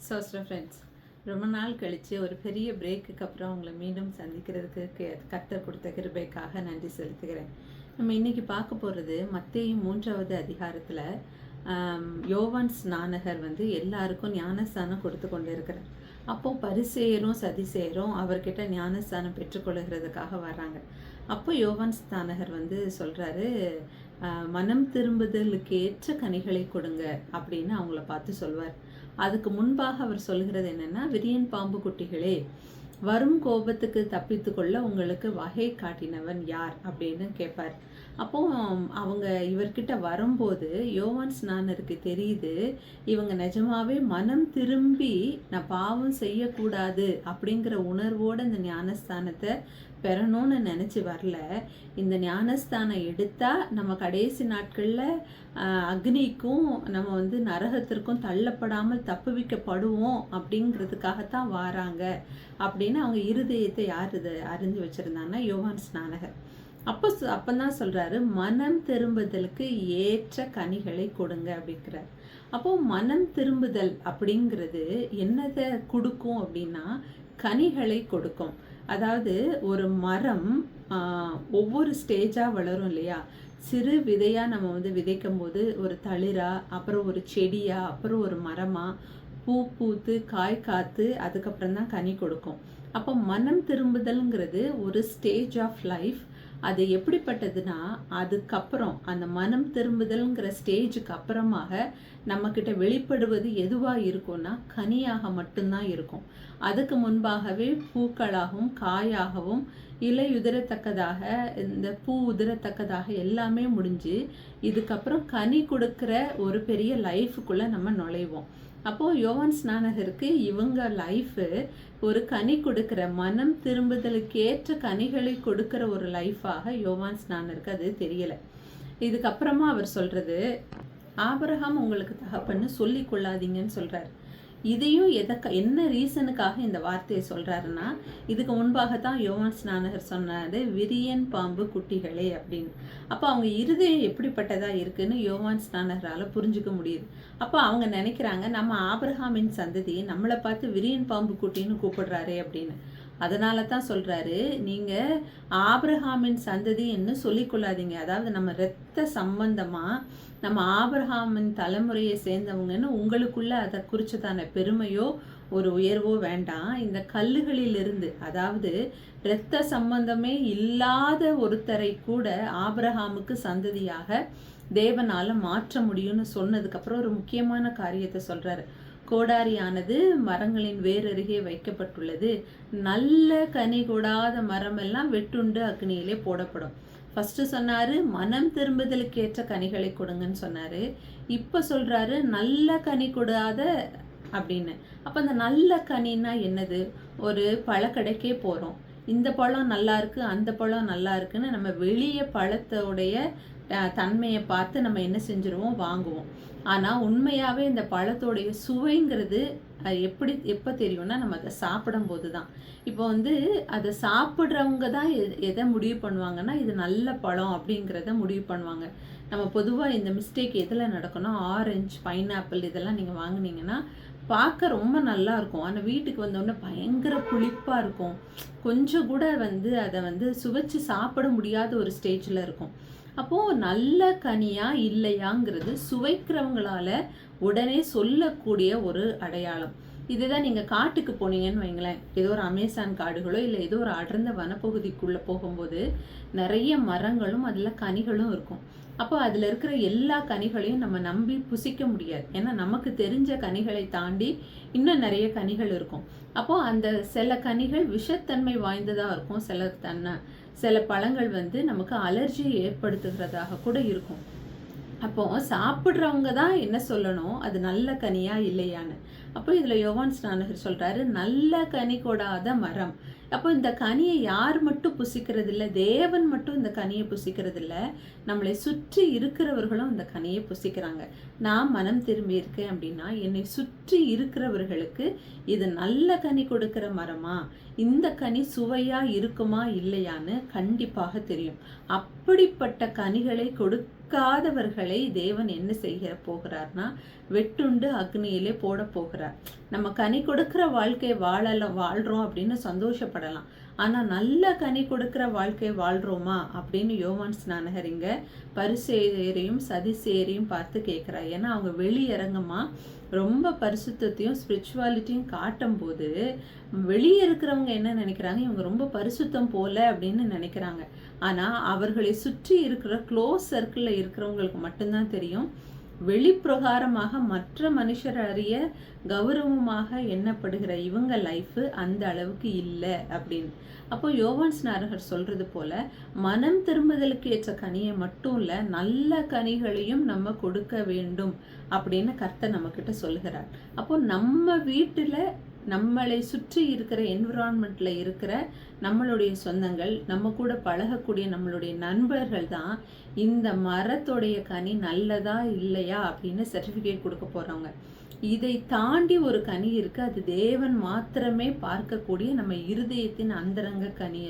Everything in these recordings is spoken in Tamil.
ஃப்ரெண்ட்ஸ், ரொம்ப நாள் கழித்து ஒரு பெரிய பிரேக்குக்கு அப்புறம் அவங்கள மீண்டும் சந்திக்கிறதுக்கு கர்த்தர் கொடுத்த கிருபைக்காக நன்றி செலுத்துகிறேன். நம்ம இன்னைக்கு பார்க்க போகிறது மத்தேயு 3வது அதிகாரத்தில் யோவான் ஸ்நானகர் எல்லாருக்கும் ஞானஸ்தானம் கொடுத்து கொண்டு இருக்கிறார். அப்போது பரிசேயரும் சதிசேயரும் அவர்கிட்ட ஞானஸ்தானம் பெற்றுக்கொள்கிறதுக்காக வராங்க. அப்போ யோவான் ஸ்நானகர் சொல்கிறாரு, மனம் திரும்புதலுக்கு ஏற்ற கனிகளை கொடுங்க அப்படின்னு அவங்கள பார்த்து சொல்வார். அதுக்கு முன்பாக அவர் சொல்கிறது என்னன்னா, விரியன் பாம்பு குட்டிகளே, வரும் கோபத்துக்கு தப்பித்து கொள்ள உங்களுக்கு வகை காட்டினவன் யார் அப்படின்னு கேட்பார். அப்போ அவங்க இவர்கிட்ட வரும்போது யோவான் ஸ்நானருக்கு தெரியுது, இவங்க நிஜமாவே மனம் திரும்பி நான் பாவம் செய்யக்கூடாது அப்படிங்கிற உணர்வோடு இந்த ஞானஸ்தானத்தை பெறணும்னு நினச்சி வரல. இந்த ஞானஸ்தானம் எடுத்தால் நம்ம கடைசி நாட்களில் அக்னிக்கும் நம்ம நரகத்திற்கும் தள்ளப்படாமல் தப்புவிக்கப்படுவோம் அப்படிங்கிறதுக்காகத்தான் வாராங்க அப்படின்னு அவங்க இருதயத்தை யார் இதை அறிஞ்சு வச்சுருந்தாங்கன்னா யோவான் ஸ்நானகர். அப்போதான் சொல்கிறாரு, மனம் திரும்புதலுக்கு ஏற்ற கனிகளை கொடுங்க அப்படிங்கிறார். அப்போது மனம் திரும்புதல் அப்படிங்கிறது என்னதை கொடுக்கும் அப்படின்னா, கனிகளை கொடுக்கும். அதாவது ஒரு மரம் ஒவ்வொரு ஸ்டேஜாக வளரும் இல்லையா? சிறு விதையாக நம்ம விதைக்கும் போது ஒரு தளிரா, அப்புறம் ஒரு செடியா, அப்புறம் ஒரு மரமா, பூ பூத்து காய் காத்து அதுக்கப்புறம் தான் கனி கொடுக்கும். அப்போ மனம் திரும்புதல்ங்கிறது ஒரு ஸ்டேஜ் ஆஃப் லைஃப். அது எப்படிப்பட்டதுன்னா, அதுக்கப்புறம் அந்த மனம் திரும்புதல்ங்கிற ஸ்டேஜுக்கு அப்புறமாக நம்மக்கிட்ட வெளிப்படுவது எதுவாக இருக்கும்னா கனியாக மட்டும்தான் இருக்கும். அதுக்கு முன்பாகவே பூக்களாகவும் காயாகவும் இலை உதிரத்தக்கதாக இந்த பூ உதிரத்தக்கதாக எல்லாமே முடிஞ்சு இதுக்கப்புறம் கனி கொடுக்குற ஒரு பெரிய லைஃபுக்குள்ளே நம்ம நுழைவோம். அப்போது யோவான் ஸ்நானகருக்கு இவங்க லைஃபு ஒரு கனி கொடுக்குற, மனம் திரும்புதலுக்கு ஏற்ற கனிகளை கொடுக்குற ஒரு லைஃபாக யோவான் ஸ்நானருக்கு அது தெரியலை. இதுக்கப்புறமா அவர் சொல்கிறது, ஆபிரகாம் உங்களுக்கு தகப்பன்னு சொல்லி கொள்ளாதீங்கன்னு சொல்கிறார். இதையும் என்ன ரீசனுக்காக இந்த வார்த்தையை சொல்கிறாருன்னா, இதுக்கு முன்பாகத்தான் யோவான் ஸ்நானகர் சொன்னார், விரியன் பாம்பு குட்டிகளே அப்படின்னு. அப்போ அவங்க இருதயம் எப்படிப்பட்டதாக இருக்குன்னு யோவான் ஸ்நானகரால் புரிஞ்சுக்க முடியுது. அப்போ அவங்க நினைக்கிறாங்க, நம்ம ஆபிரகாமின் சந்ததி நம்மளை பார்த்து விரியன் பாம்பு குட்டின்னு கூப்பிடுறாரே அப்படின்னு. அதனால தான் சொல்கிறாரு, நீங்கள் ஆபிரகாமின் சந்ததின்னு சொல்லிக்கொள்ளாதீங்க. அதாவது நம்ம இரத்த சம்பந்தமாக நம்ம ஆபிரகாமின் தலைமுறையை சேர்ந்தவங்கன்னு உங்களுக்குள்ள அதை குறிச்சதான பெருமையோ ஒரு உயர்வோ வேண்டாம். இந்த கல்லுகளிலிருந்து, அதாவது இரத்த சம்பந்தமே இல்லாத ஒருத்தரை கூட ஆபிரகாமுக்கு சந்ததியாக தேவனால் மாற்ற முடியும்னு சொன்னதுக்கப்புறம் ஒரு முக்கியமான காரியத்தை சொல்கிறாரு. கோடாரியானது மரங்களின் வேரருகே வைக்கப்பட்டுள்ளது, நல்ல கனி கொடாத மரமெல்லாம் வெட்டுண்டு அக்னியிலே போடப்படும். ஃபஸ்ட்டு சொன்னார், மனம் திரும்புதலுக்கு ஏற்ற கனிகளை கொடுங்கன்னு சொன்னார். இப்போ சொல்கிறாரு, நல்ல கனி கொடாத அப்படின்னு. அப்போ அந்த நல்ல கனின்னா என்னது? ஒரு பழக்கடைக்கே போகிறோம், இந்த பழம் நல்லா இருக்குது, அந்த பழம் நல்லா இருக்குன்னு நம்ம வெளியே பழத்தோடைய தன்மையை பார்த்து நம்ம என்ன செஞ்சுருவோம், வாங்குவோம். ஆனால் உண்மையாகவே இந்த பழத்தோடைய சுவைங்கிறது எப்போ தெரியும்னா, நம்ம அதை சாப்பிடும் போது தான். இப்போ அதை சாப்பிட்றவங்க தான் எதை முடிவு பண்ணுவாங்கன்னா, இது நல்ல பழம் அப்படிங்கிறத முடிவு பண்ணுவாங்க. நம்ம பொதுவாக இந்த மிஸ்டேக் எதில் நடக்கணும், ஆரஞ்சு, பைனாப்பிள் இதெல்லாம் நீங்கள் வாங்கினீங்கன்னா பார்க்க ரொம்ப நல்லா இருக்கும், ஆனால் வீட்டுக்கு வந்தோடனே பயங்கர புளிப்பாக இருக்கும். கொஞ்சம் கூட அதை சுவைச்சு சாப்பிட முடியாத ஒரு ஸ்டேஜில் இருக்கும். அப்போது நல்ல கனியா இல்லையாங்கிறது சுவைக்கிறவங்களால உடனே சொல்லக்கூடிய ஒரு அடையாளம். இதுதான் நீங்கள் காட்டுக்கு போனீங்கன்னு வைங்களேன், ஏதோ ஒரு அமேசான் காடுகளோ இல்லை ஏதோ ஒரு அடர்ந்த வனப்பகுதிக்குள்ளே போகும்போது நிறைய மரங்களும் அதில் கனிகளும் இருக்கும். அப்போ அதில் இருக்கிற எல்லா கனிகளையும் நம்ம நம்பி புசிக்க முடியாது. ஏன்னா நமக்கு தெரிஞ்ச கனிகளை தாண்டி இன்னும் நிறைய கனிகள் இருக்கும். அப்போது அந்த சில கனிகள் விஷத்தன்மை வாய்ந்ததாக இருக்கும், சில பழங்கள் நமக்கு அலர்ஜியை ஏற்படுத்துகிறதாக கூட இருக்கும். அப்போ சாப்பிட்றவங்க தான் என்ன சொல்லணும், அது நல்ல கனியா இல்லையான்னு. அப்போ இதில் யோவான் ஸ்நானகர் சொல்கிறாரு, நல்ல கனி கொடாத மரம். அப்போ இந்த கனியை யார் மட்டும் புசிக்கிறது இல்லை, தேவன் மட்டும் இந்த கனியை புசிக்கிறது இல்லை, நம்மளை சுற்றி இருக்கிறவர்களும் இந்த கனியை புசிக்கிறாங்க. நான் மனம் திரும்பி இருக்கேன் அப்படின்னா என்னை சுற்றி இருக்கிறவர்களுக்கு இது நல்ல கனி கொடுக்கிற மரமா, இந்த கனி சுவையா இருக்குமா இல்லையான்னு கண்டிப்பாக தெரியும். அப்படிப்பட்ட கனிகளை கொடுக்காதவர்களை தேவன் என்ன செய்ய போகிறார்னா வெட்டுண்டு அக்னியிலே போட போகிறார். நம்ம கனி கொடுக்கிற வாழ்க்கை வாழ்றோம் அப்படின்னு சந்தோஷப்படலாம். ஆனா நல்ல கனி கொடுக்கிற வாழ்க்கை வாழ்றோமா அப்படின்னு யோவான் ஸ்நானகர் இங்க பரிசேயரையும் சதிசேயரையும் பார்த்து கேட்கிறார். ஏன்னா அவங்க வெளியரங்கமா ரொம்ப பரிசுத்தையும் ஸ்பிரிச்சுவாலிட்டியும் காட்டும் போது வெளியே இருக்கிறவங்க என்ன நினைக்கிறாங்க, இவங்க ரொம்ப பரிசுத்தம் போல அப்படின்னு நினைக்கிறாங்க. ஆனா அவர்களை சுற்றி இருக்கிற க்ளோஸ் சர்க்கிள்ல இருக்கிறவங்களுக்கு மட்டும்தான் தெரியும் வெளிப்பிரகாரமாக மற்ற மனுஷர் அறிய கௌரவமாக எண்ணப்படுகிற இவங்க லைஃப் அந்த அளவுக்கு இல்லை அப்படின்னு. அப்போ யோவான் ஸ்நானகர் சொல்றது போல மனம் திரும்புதலுக்கு ஏற்ற கனியை மட்டும் இல்ல, நல்ல கனிகளையும் நம்ம கொடுக்க வேண்டும் அப்படின்னு கர்த்தர் நம்ம கிட்ட சொல்லுகிறார். அப்போ நம்ம வீட்டுல நம்மளை சுற்றி இருக்கிற என்விரான்மெண்ட்ல இருக்கிற நம்மளுடைய சொந்தங்கள், நம்ம கூட பழகக்கூடிய நம்மளுடைய நண்பர்கள் தான் இந்த மரத்துடைய கனி நல்லதா இல்லையா அப்படின்னு சர்டிஃபிகேட் கொடுக்க போறவங்க. இதை தாண்டி ஒரு கனி இருக்கு, அது தேவன் மாத்திரமே பார்க்கக்கூடிய நம்ம இருதயத்தின் அந்தரங்க கனி.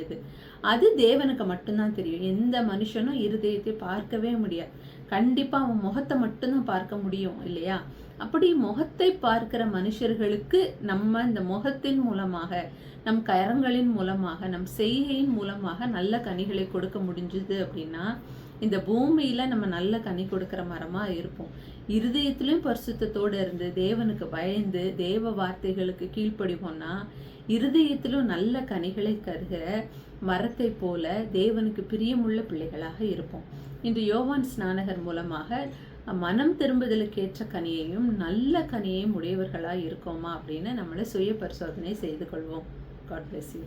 அது தேவனுக்கு மட்டும்தான் தெரியும். எந்த மனுஷனும் இருதயத்தை பார்க்கவே முடியாது. கண்டிப்பா அவன் முகத்தை மட்டும்தான் பார்க்க முடியும் இல்லையா? அப்படி முகத்தை பார்க்கிற மனுஷர்களுக்கு நம்ம இந்த முகத்தின் மூலமாக, நம் கரங்களின் மூலமாக, நம் செய்கையின் மூலமாக நல்ல கனிகளை கொடுக்க முடிஞ்சது அப்படின்னா இந்த பூமியில நம்ம நல்ல கனி கொடுக்கிற மரமா இருப்போம். இருதயத்திலும் பரிசுத்தத்தோடு இருந்து தேவனுக்கு பயந்து தேவ வார்த்தைகளுக்கு கீழ்ப்படிவோம்னா இருதயத்திலும் நல்ல கனிகளை தருகிற மரத்தை போல தேவனுக்கு பிரியமுள்ள பிள்ளைகளாக இருப்போம். இன்று யோவான் ஸ்நானகர் மூலமாக மனம் திரும்புதலுக்கு ஏற்ற கனியையும் நல்ல கனியையும் உடையவர்களாக இருக்கோமா அப்படின்னு நம்மளை சுய பரிசோதனை செய்து கொள்வோம். God bless you.